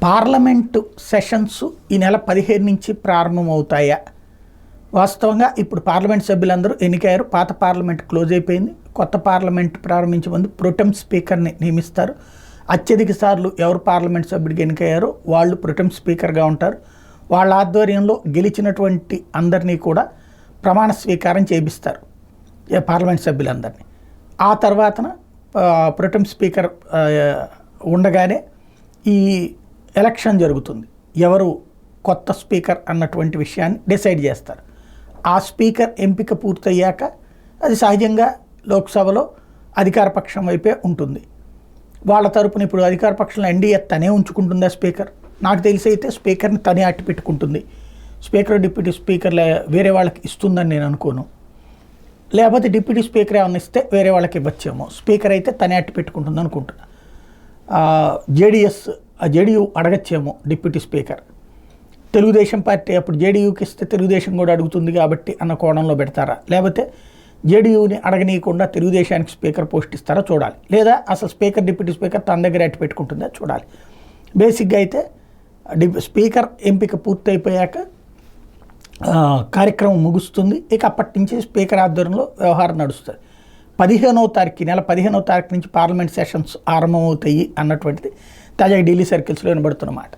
Parliament sessions ఈ నెల 15 నుంచి ప్రారంభమవుతాయా? వాస్తవంగా ఇప్పుడు పార్లమెంట్ సభ్యులందరూ ఎన్నికయ్యారు. పాత పార్లమెంట్ క్లోజ్ అయిపోయింది. కొత్త పార్లమెంట్ ప్రారంభించే ముందు ప్రొటెం స్పీకర్ని నియమిస్తారు. అత్యధిక సార్లు ఎవరు పార్లమెంట్ సభ్యుడికి ఎన్నికయ్యారో వాళ్ళు ప్రొటెం స్పీకర్గా ఉంటారు. వాళ్ళ ఆధ్వర్యంలో గెలిచినటువంటి అందరినీ కూడా ప్రమాణ స్వీకారం చేపిస్తారు పార్లమెంట్ సభ్యులందరినీ. ఆ తర్వాతన ప్రొటెం స్పీకర్ ఉండగానే ఈ ఎలక్షన్ జరుగుతుంది. ఎవరు కొత్త స్పీకర్ అన్నటువంటి విషయాన్ని డిసైడ్ చేస్తారు. ఆ స్పీకర్ ఎంపిక పూర్తయ్యాక అది సహజంగా లోక్సభలో అధికార పక్షం వైపే ఉంటుంది. వాళ్ళ తరపున ఇప్పుడు అధికార పక్షంలో ఎన్డీఏ తనే ఉంచుకుంటుందా స్పీకర్? నాకు తెలిసి అయితే స్పీకర్ని తనే అట్టి పెట్టుకుంటుంది. స్పీకర్ డిప్యూటీ స్పీకర్ వేరే వాళ్ళకి ఇస్తుందని నేను అనుకోను. లేకపోతే డిప్యూటీ స్పీకర్ ఏమన్నా ఇస్తే వేరే వాళ్ళకి ఇవ్వచ్చేమో. స్పీకర్ అయితే తనే అట్టి పెట్టుకుంటుంది అనుకుంటున్నా. JDU అడగచ్చేమో deputy speaker. Telugu Desam party అప్పుడు జేడీయూకి ఇస్తే తెలుగుదేశం కూడా అడుగుతుంది కాబట్టి అన్న కోణంలో పెడతారా? లేకపోతే జేడీయూని అడగనీయకుండా తెలుగుదేశానికి స్పీకర్ పోస్ట్ ఇస్తారా చూడాలి. లేదా అసలు స్పీకర్ డిప్యూటీ స్పీకర్ తన దగ్గర అట్టి పెట్టుకుంటుందా చూడాలి. బేసిక్గా అయితే స్పీకర్ ఎంపిక పూర్తయిపోయాక కార్యక్రమం ముగుస్తుంది. ఇక అప్పటి నుంచి స్పీకర్ ఆధ్వర్యంలో వ్యవహారం నడుస్తుంది. 15వ తారీఖు నెల 15వ తారీఖు నుంచి పార్లమెంట్ సెషన్స్ ఆరంభమవుతాయి అన్నటువంటిది తాజాగా ఢిల్లీ సర్కిల్స్లో వినబడుతున్నమాట.